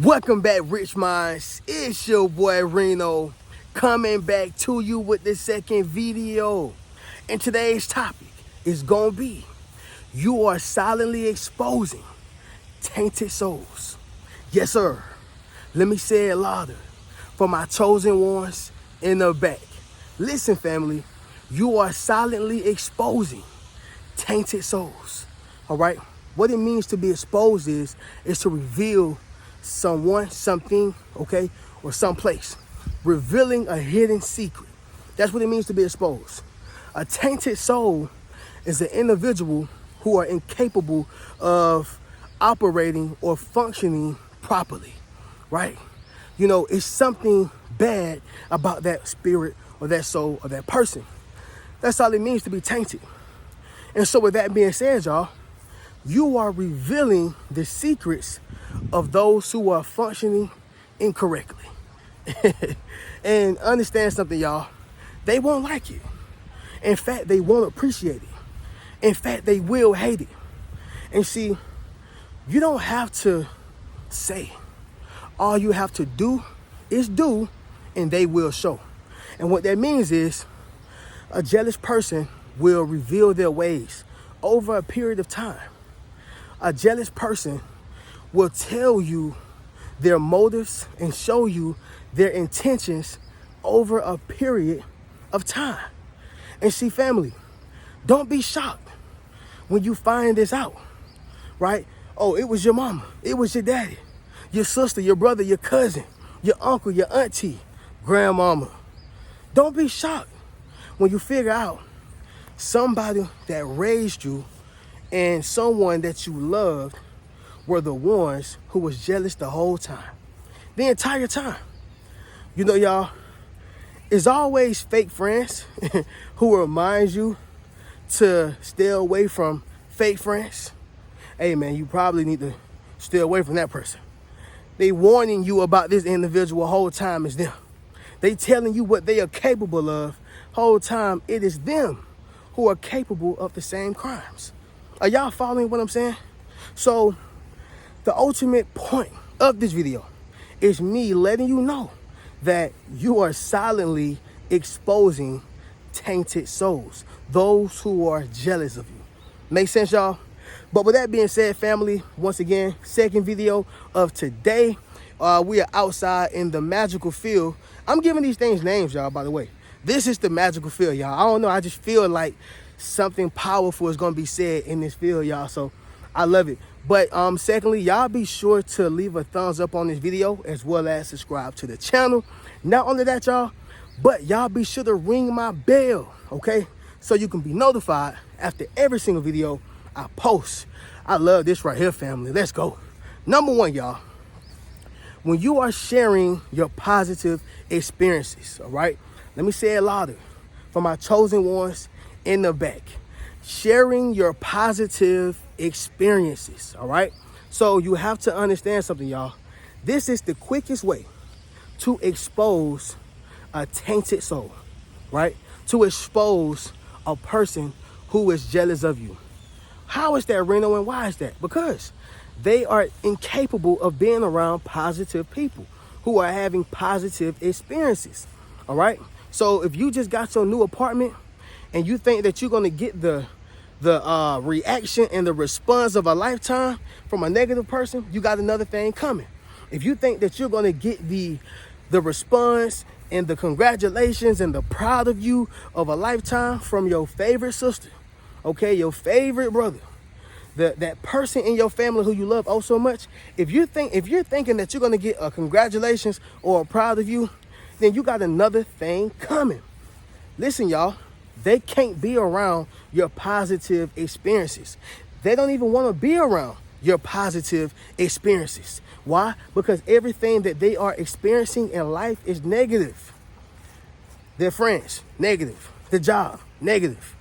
Welcome back, Rich Minds. It's your boy Reno coming back to you with the second video. And today's topic is gonna be you are silently exposing tainted souls. Yes, sir. Let me say it louder for my chosen ones in the back. Listen, family, you are silently exposing tainted souls. All right? What it means to be exposed is to reveal someone, something, okay, or someplace, revealing a hidden secret. That's what it means to be exposed. A tainted soul is an individual who are incapable of operating or functioning properly, right? You know, it's something bad about that spirit or that soul or that person. That's all it means to be tainted. And so with that being said, y'all, you are revealing the secrets of those who are functioning incorrectly. And understand something, y'all. They won't like it. In fact, they won't appreciate it. In fact, they will hate it. And see, you don't have to say. All you have to do is do, and they will show. And what that means is a jealous person will reveal their ways over a period of time. A jealous person will tell you their motives and show you their intentions over a period of time. And see, family, don't be shocked when you find this out, right? Oh, it was your mama, it was your daddy, your sister, your brother, your cousin, your uncle, your auntie, grandmama. Don't be shocked when you figure out somebody that raised you and someone that you loved were the ones who was jealous the whole time. The entire time. You know, y'all, it's always fake friends who remind you to stay away from fake friends. Hey, man, you probably need to stay away from that person. They warning you about this individual whole time is them. They telling you what they are capable of whole time. It is them who are capable of the same crimes. Are y'all following what I'm saying? So the ultimate point of this video is me letting you know that you are silently exposing tainted souls, those who are jealous of you. Make sense, y'all? But with that being said, family, once again, second video of today. We are outside in the magical field. I'm giving these things names, y'all, by the way. This is the magical field, y'all. I don't know. I just feel like something powerful is going to be said in this field, y'all. So I love it. But secondly, y'all be sure to leave a thumbs up on this video as well as subscribe to the channel. Not only that, y'all, but y'all be sure to ring my bell, okay? So you can be notified after every single video I post. I love this right here, family. Let's go. Number one, y'all. When you are sharing your positive experiences, all right? Let me say it louder for my chosen ones in the back. Sharing your positive experiences, all right? So you have to understand something, y'all. This is the quickest way to expose a tainted soul, right? To expose a person who is jealous of you. How is that, Reno, and why is that? Because they are incapable of being around positive people who are having positive experiences, all right? So if you just got your new apartment and you think that you're going to get the reaction and the response of a lifetime from a negative person, you got another thing coming. If you think that you're going to get the response and the congratulations and the proud of you of a lifetime from your favorite sister, okay, your favorite brother, that person in your family who you love oh so much, if you're thinking that you're going to get a congratulations or a proud of you, then you got another thing coming. Listen, y'all, they can't be around your positive experiences. They don't even want to be around your positive experiences. Why? Because everything that they are experiencing in life is negative. Their friends, negative. The job, negative,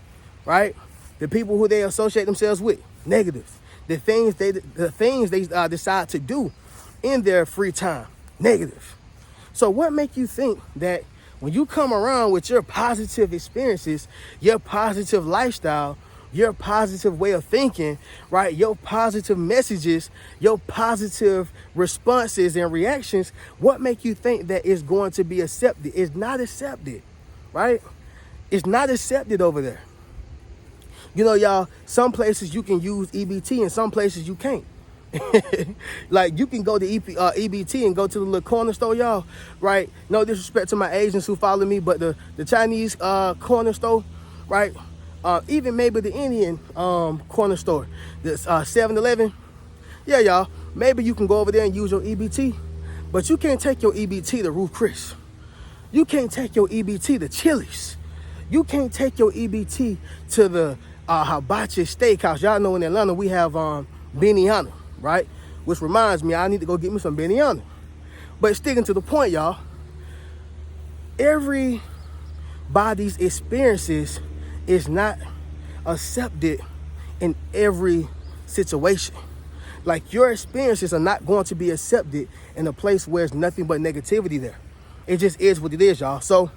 right? The people who they associate themselves with, negative. The things they decide to do in their free time, negative. So what makes you think that when you come around with your positive experiences, your positive lifestyle, your positive way of thinking, right? Your positive messages, your positive responses and reactions, what make you think that it's going to be accepted? It's not accepted, right? It's not accepted over there. You know, y'all, some places you can use EBT and some places you can't. Like, you can go to EBT and go to the little corner store, y'all, right? No disrespect to my Asians who follow me, but the Chinese corner store, right? Even maybe the Indian corner store, this 7-Eleven. Yeah, y'all, maybe you can go over there and use your EBT, but you can't take your EBT to Ruth Chris. You can't take your EBT to Chili's. You can't take your EBT to the Hibachi Steakhouse. Y'all know in Atlanta we have Benihana, right? Which reminds me, I need to go get me some Benihana. But sticking to the point, y'all, everybody's experiences is not accepted in every situation. Like, your experiences are not going to be accepted in a place where there's nothing but negativity there. It just is what it is, y'all. So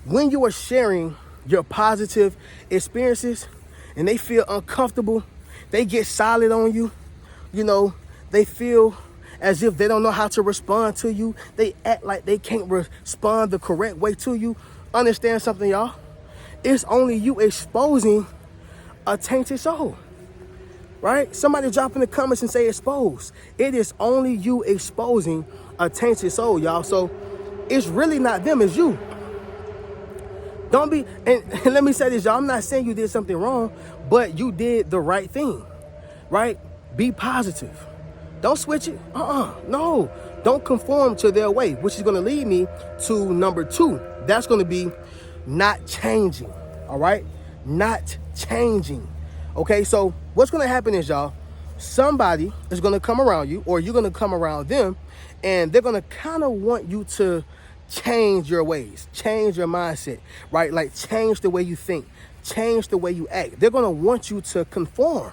when you are sharing your positive experiences and they feel uncomfortable, they get silent on you, you know, they feel as if they don't know how to respond to you. They act like they can't respond the correct way to you. Understand something, y'all? It's only you exposing a tainted soul, right? Somebody drop in the comments and say expose. It is only you exposing a tainted soul, y'all. So it's really not them, it's you. Don't be, and let me say this, y'all, I'm not saying you did something wrong, but you did the right thing, right? Be positive. Don't switch it. No. Don't conform to their way, which is going to lead me to number 2. That's going to be not changing, all right? Not changing. Okay, so what's going to happen is, y'all, somebody is going to come around you, or you're going to come around them, and they're going to kind of want you to change your ways, change your mindset, right? Like, change the way you think, change the way you act. They're going to want you to conform,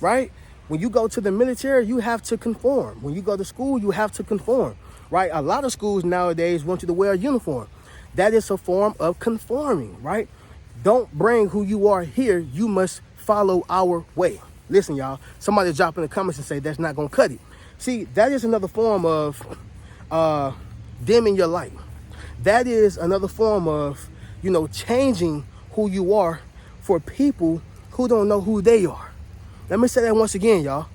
right? When you go to the military, you have to conform. When you go to school, you have to conform, right? A lot of schools nowadays want you to wear a uniform. That is a form of conforming, right? Don't bring who you are here. You must follow our way. Listen, y'all, somebody drop in the comments and say that's not going to cut it. See, that is another form of dimming your light. That is another form of, you know, changing who you are for people who don't know who they are. Let me say that once again, y'all.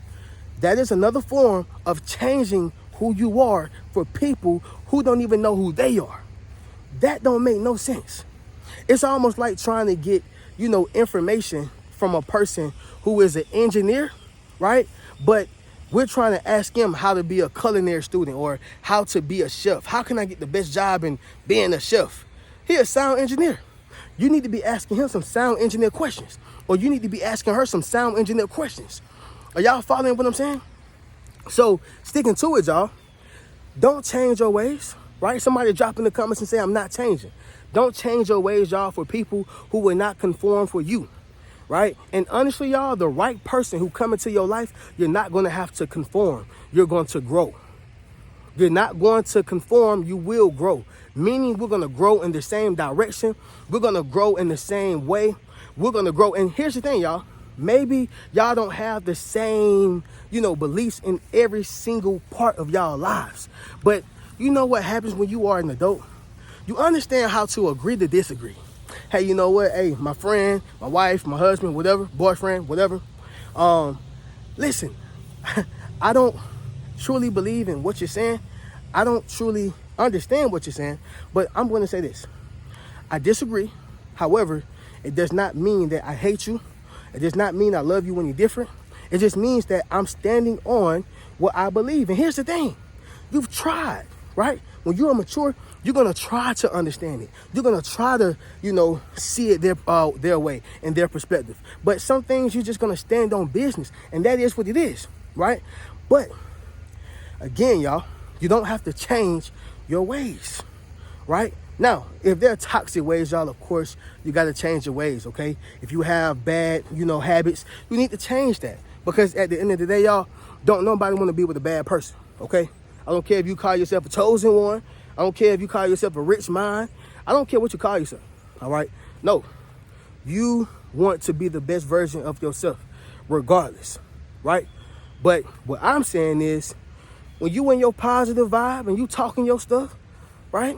That is another form of changing who you are for people who don't even know who they are. That don't make no sense. It's almost like trying to get, you know, information from a person who is an engineer, right? But we're trying to ask him how to be a culinary student or how to be a chef. How can I get the best job in being a chef? He's a sound engineer. You need to be asking him some sound engineer questions, or you need to be asking her some sound engineer questions. Are y'all following what I'm saying? So sticking to it, y'all. Don't change your ways, right? Somebody drop in the comments and say, I'm not changing. Don't change your ways, y'all, for people who will not conform for you, right? And honestly, y'all, the right person who come into your life, you're not going to have to conform. You're going to grow. You're not going to conform. You will grow. Meaning we're going to grow in the same direction. We're going to grow in the same way. We're going to grow. And here's the thing, y'all. Maybe y'all don't have the same, you know, beliefs in every single part of y'all lives. But you know what happens when you are an adult? You understand how to agree to disagree. Hey, you know what? Hey, my friend, my wife, my husband, whatever, boyfriend, whatever. Listen, I don't truly believe in what you're saying. I don't truly understand what you're saying, but I'm going to say this. I disagree. However, it does not mean that I hate you. It does not mean I love you when you're different. It just means that I'm standing on what I believe. And here's the thing. You've tried, right? When you're mature, you're going to try to understand it. You're going to try to, you know, see it their way and their perspective. But some things you're just going to stand on business. And that is what it is, right? But again, y'all, you don't have to change your ways, right? Now, if there are toxic ways, y'all, of course, you got to change your ways, okay? If you have bad, you know, habits, you need to change that. Because at the end of the day, y'all, don't nobody want to be with a bad person, okay? I don't care if you call yourself a chosen one. I don't care if you call yourself a rich mind. I don't care what you call yourself, all right? No, you want to be the best version of yourself, regardless, right? But what I'm saying is, when you in your positive vibe and you talking your stuff, right?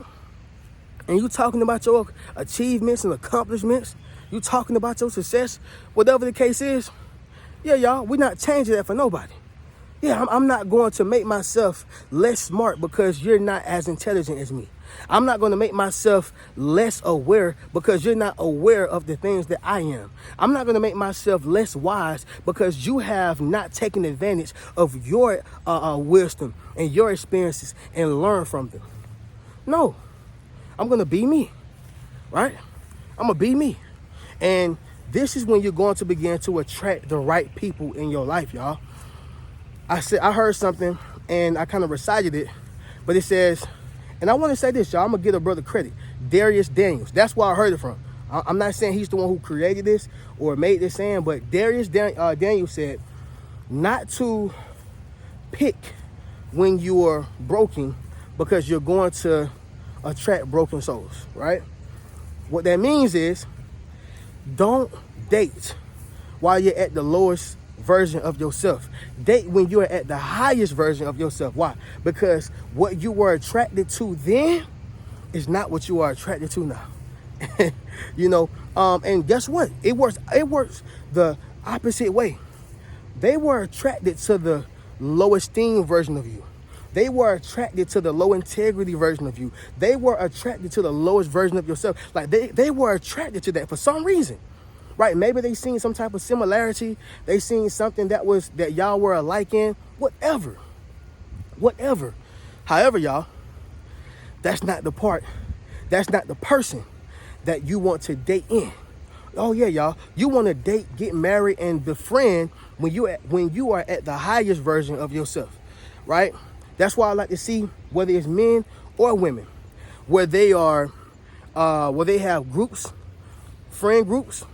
And you talking about your achievements and accomplishments, you talking about your success, whatever the case is, yeah, y'all, we're not changing that for nobody. Yeah, I'm not going to make myself less smart because you're not as intelligent as me. I'm not going to make myself less aware because you're not aware of the things that I am. I'm not going to make myself less wise because you have not taken advantage of your wisdom and your experiences and learn from them. No, I'm going to be me, right? I'm going to be me. And this is when you're going to begin to attract the right people in your life, y'all. I heard something and I kind of recited it, but it says, and I want to say this, y'all, I'm going to give a brother credit, Darius Daniels. That's where I heard it from. I'm not saying he's the one who created this or made this saying, but Darius Daniels said, not to pick when you are broken because you're going to attract broken souls, right? What that means is, don't date while you're at the lowest version of yourself. Date when you're at the highest version of yourself. Why? Because what you were attracted to then is not what you are attracted to now. You know, and guess what? It works the opposite way. They were attracted to the low esteem version of you. They were attracted to the low integrity version of you. They were attracted to the lowest version of yourself. Like they were attracted to that for some reason. Right? Maybe they seen some type of similarity. They seen something that y'all were alike in. Whatever. However, y'all, that's not the part. That's not the person that you want to date in. Oh yeah, y'all. You want to date, get married, and befriend when you are at the highest version of yourself. Right? That's why I like to see, whether it's men or women, where they have groups, friend groups,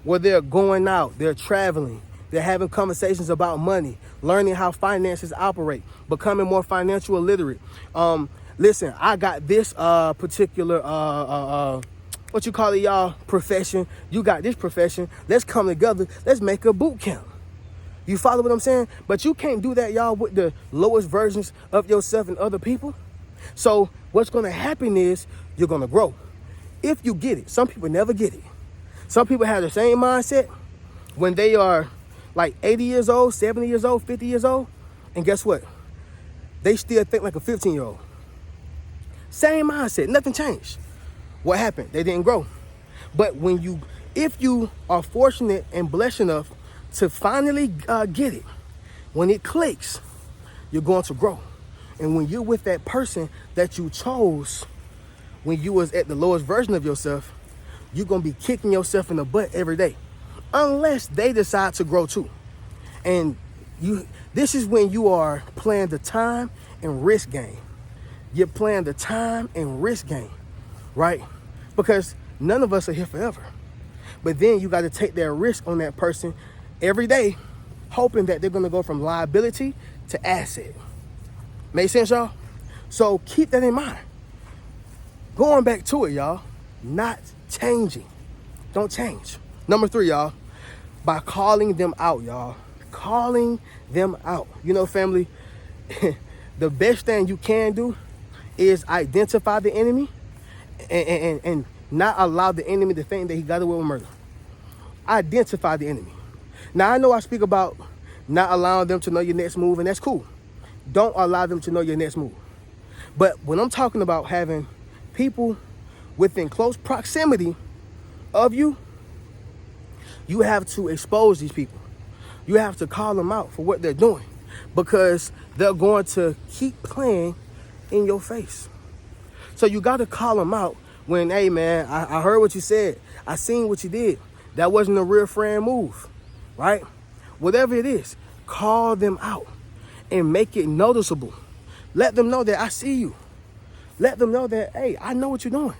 where they're going out, they're traveling, they're having conversations about money, learning how finances operate, becoming more financial literate. Listen, I got this particular what you call it, y'all, profession. You got this profession. Let's come together. Let's make a boot camp. You follow what I'm saying? But you can't do that, y'all, with the lowest versions of yourself and other people. So what's going to happen is you're going to grow. If you get it. Some people never get it. Some people have the same mindset when they are like 80 years old, 70 years old, 50 years old. And guess what? They still think like a 15-year-old. Same mindset. Nothing changed. What happened? They didn't grow. But if you are fortunate and blessed enough to finally get it, when it clicks, you're going to grow. And when you're with that person that you chose when you was at the lowest version of yourself, you're going to be kicking yourself in the butt every day. Unless they decide to grow too. And this is when you are playing the time and risk game. You're playing the time and risk game, right? Because none of us are here forever. But then you got to take that risk on that person every day, hoping that they're going to go from liability to asset. Make sense, y'all? So keep that in mind. Going back to it, y'all, not changing. Don't change. Number 3, y'all, by calling them out, y'all. Calling them out. You know, family, the best thing you can do is identify the enemy and not allow the enemy to think that he got away with murder. Identify the enemy. Now, I know I speak about not allowing them to know your next move, and that's cool. Don't allow them to know your next move. But when I'm talking about having people within close proximity of you, you have to expose these people. You have to call them out for what they're doing, because they're going to keep playing in your face. So you got to call them out when, hey man, I heard what you said. I seen what you did. That wasn't a real friend move, right? Whatever it is, call them out and make it noticeable. Let them know that I see you. Let them know that, hey, I know what you're doing.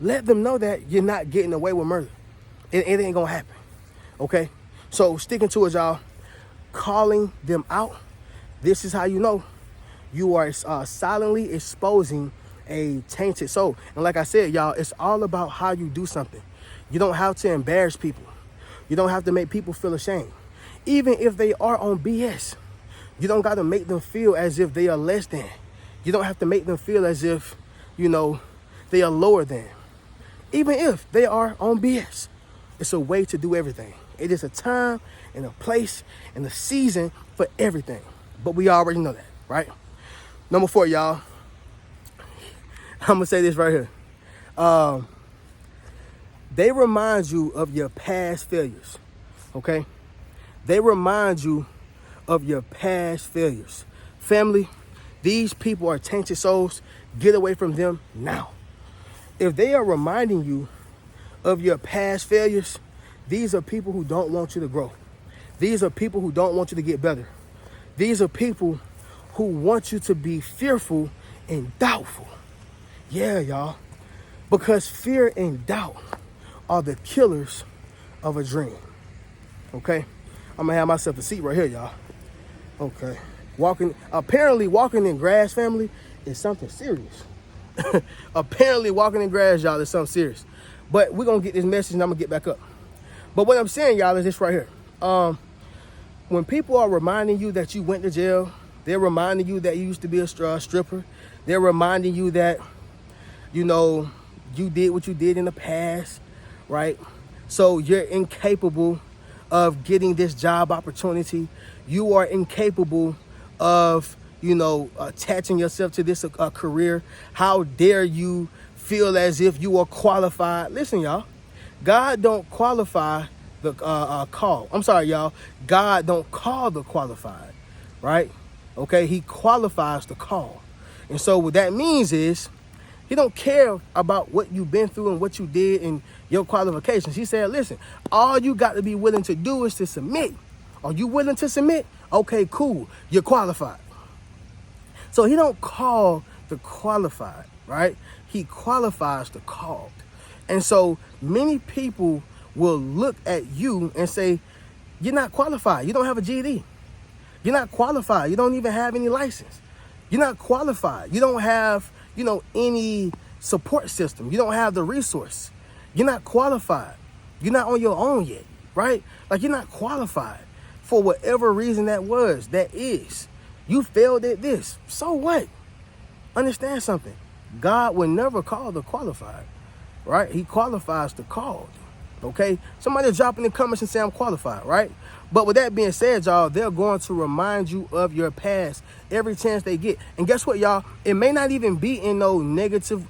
Let them know that you're not getting away with murder. It ain't gonna happen, okay? So sticking to it, y'all, calling them out. This is how you know you are silently exposing a tainted soul. And like I said, y'all, it's all about how you do something. You don't have to embarrass people. You don't have to make people feel ashamed. Even if they are on BS, you don't got to make them feel as if they are less than. You don't have to make them feel as if, they are lower than. Even if they are on BS, it's a way to do everything. It is a time and a place and a season for everything. But we already know that, right? Number 4, y'all. I'm going to say this right here. They remind you of your past failures, okay? They remind you of your past failures. Family, these people are tainted souls. Get away from them now. If they are reminding you of your past failures, these are people who don't want you to grow. These are people who don't want you to get better. These are people who want you to be fearful and doubtful. Yeah, y'all. Because fear and doubt are the killers of a dream. Okay? I'm gonna have myself a seat right here, y'all. Okay. Apparently walking in grass, family, is something serious. Apparently walking in grass, y'all, is something serious. But we're gonna get this message and I'm gonna get back up. But what I'm saying, y'all, is this right here. When people are reminding you that you went to jail, they're reminding you that you used to be a stripper. They're reminding you that, you did what you did in the past, right? So you're incapable of getting this job opportunity. You are incapable of, attaching yourself to this career. How dare you feel as if you are qualified? Listen, y'all, God don't qualify the call. I'm sorry, y'all. God don't call the qualified, right? Okay, he qualifies the call. And so what that means is he don't care about what you've been through and what you did and your qualifications. He said, listen, all you got to be willing to do is to submit. Are you willing to submit? Okay, cool. You're qualified. So he don't call the qualified, right? He qualifies the called. And so many people will look at you and say, you're not qualified. You don't have a GED. You're not qualified. You don't even have any license. You're not qualified. You don't have, any support system. You don't have the resource. You're not qualified. You're not on your own yet, right? Like, you're not qualified for whatever reason that is. You failed at this. So what? Understand something. God will never call the qualified, right? He qualifies the called, okay? Somebody drop in the comments and say I'm qualified, right? But with that being said, y'all, they're going to remind you of your past every chance they get. And guess what, y'all? It may not even be in no negative.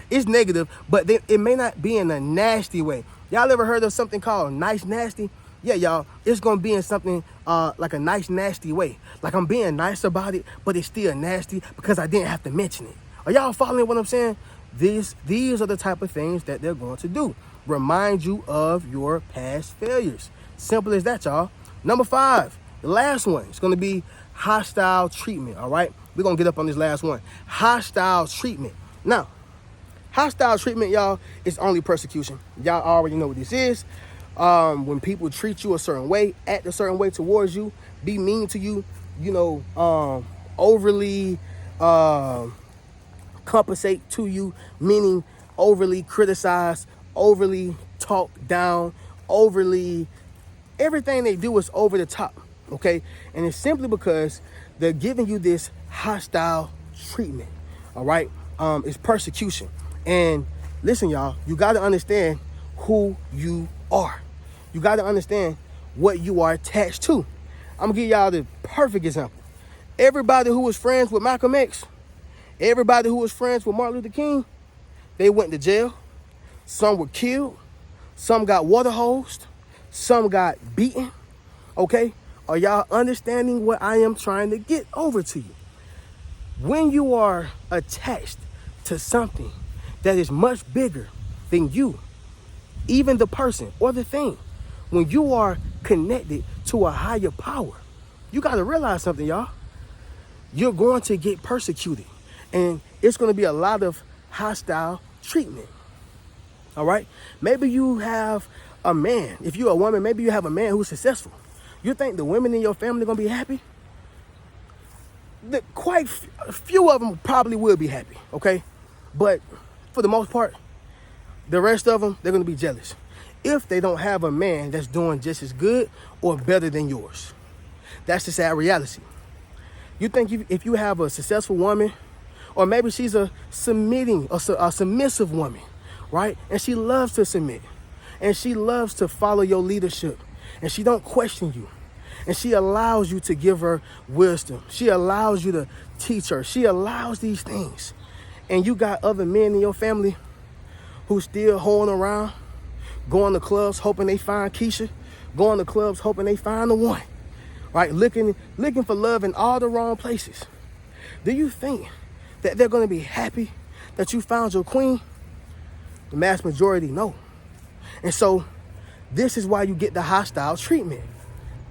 It's negative, but it may not be in a nasty way. Y'all ever heard of something called nice nasty? Yeah, y'all, it's going to be in something like a nice nasty way. Like, I'm being nice about it, but it's still nasty because I didn't have to mention it. Are y'all following what I'm saying? These are the type of things that they're going to do. Remind you of your past failures. Simple as that, y'all. Number 5, the last one, it's going to be hostile treatment, all right? We're going to get up on this last one. Hostile treatment. Now, hostile treatment, y'all, is only persecution. Y'all already know what this is. When people treat you a certain way, act a certain way towards you, be mean to you, overly compensate to you, meaning overly criticize, overly talk down, overly, everything they do is over the top, okay? And it's simply because they're giving you this hostile treatment, all right? It's persecution. And listen, y'all, you got to understand who you are. You got to understand what you are attached to. I'm going to give y'all the perfect example. Everybody who was friends with Malcolm X, everybody who was friends with Martin Luther King, they went to jail. Some were killed. Some got water hosed. Some got beaten. Okay? Are y'all understanding what I am trying to get over to you? When you are attached to something that is much bigger than you, even the person or the thing, when you are connected to a higher power, you got to realize something, y'all. You're going to get persecuted. And it's going to be a lot of hostile treatment. All right? Maybe you have a man. If you're a woman, maybe you have a man who's successful. You think the women in your family are going to be happy? Quite a few of them probably will be happy, okay? But for the most part, the rest of them, they're going to be jealous. if they don't have a man that's doing just as good or better than yours. That's the sad reality. You think if you have a successful woman, or maybe she's a submissive woman, right? And she loves to submit, and she loves to follow your leadership, and she don't question you, and she allows you to give her wisdom. She allows you to teach her. She allows these things. And you got other men in your family who still holding around, going to clubs hoping they find Keisha, going to clubs hoping they find the one, right? Looking for love in all the wrong places. Do you think that they're going to be happy that you found your queen? The mass majority, no. And so this is why you get the hostile treatment,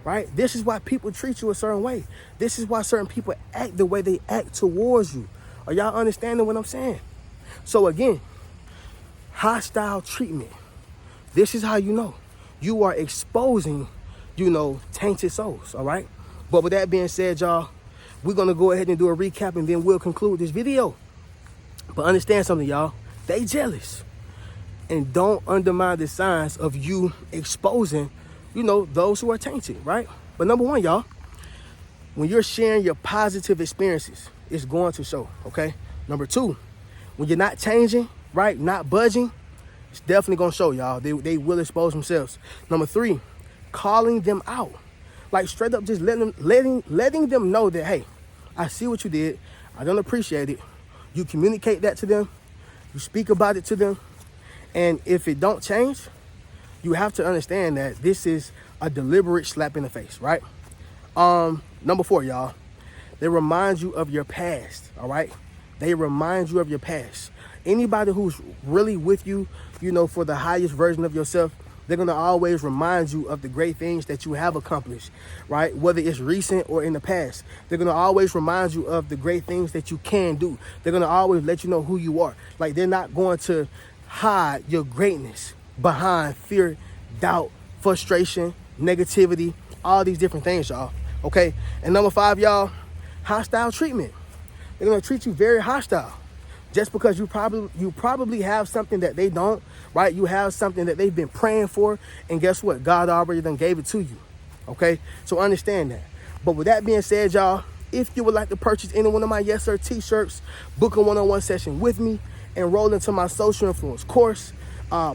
right? This is why people treat you a certain way. This is why certain people act the way they act towards you. Are y'all understanding what I'm saying? So again, hostile treatment. This is how you know. You are exposing, tainted souls, all right? But with that being said, y'all, we're going to go ahead and do a recap, and then we'll conclude this video. But understand something, y'all. They jealous. And don't undermine the signs of you exposing, those who are tainted, right? But number one, y'all, when you're sharing your positive experiences, it's going to show, okay? Number two, when you're not changing, right, not budging, it's definitely going to show, y'all. They will expose themselves. Number three, calling them out. Like straight up just letting them know that, hey, I see what you did. I don't appreciate it. You communicate that to them. You speak about it to them. And if it don't change, you have to understand that this is a deliberate slap in the face, right? Number four, y'all. They remind you of your past, all right? They remind you of your past. Anybody who's really with you, for the highest version of yourself, they're going to always remind you of the great things that you have accomplished, right? Whether it's recent or in the past. They're going to always remind you of the great things that you can do. They're going to always let you know who you are. Like, they're not going to hide your greatness behind fear, doubt, frustration, negativity, all these different things, y'all, okay? And number five, y'all, hostile treatment. They're going to treat you very hostile. Just because you probably have something that they don't, right? You have something that they've been praying for, and guess what? God already done gave it to you, okay? So understand that. But with that being said, y'all, if you would like to purchase any one of my Yes Sir t-shirts, book a one-on-one session with me, enroll into my social influence course,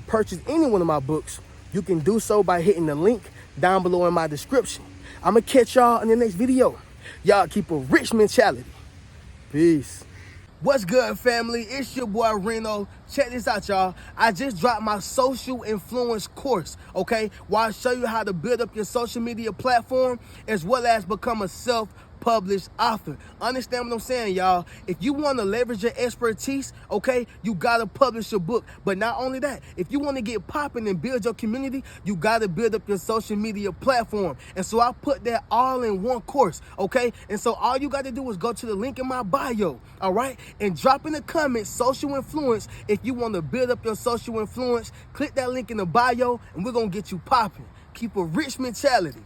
purchase any one of my books, you can do so by hitting the link down below in my description. I'm going to catch y'all in the next video. Y'all keep a rich mentality. Peace. What's good, family? It's your boy Reno. Check this out, y'all. I just dropped my social influence course, okay? Where I show you how to build up your social media platform as well as become a self-published author. Understand what I'm saying, y'all? If you want to leverage your expertise, okay, you got to publish your book. But not only that, if you want to get popping and build your community, you got to build up your social media platform. And so I put that all in one course, okay? And so all you got to do is go to the link in my bio, all right? And drop in the comments, social influence. If you want to build up your social influence, click that link in the bio, and we're going to get you popping. Keep a rich mentality.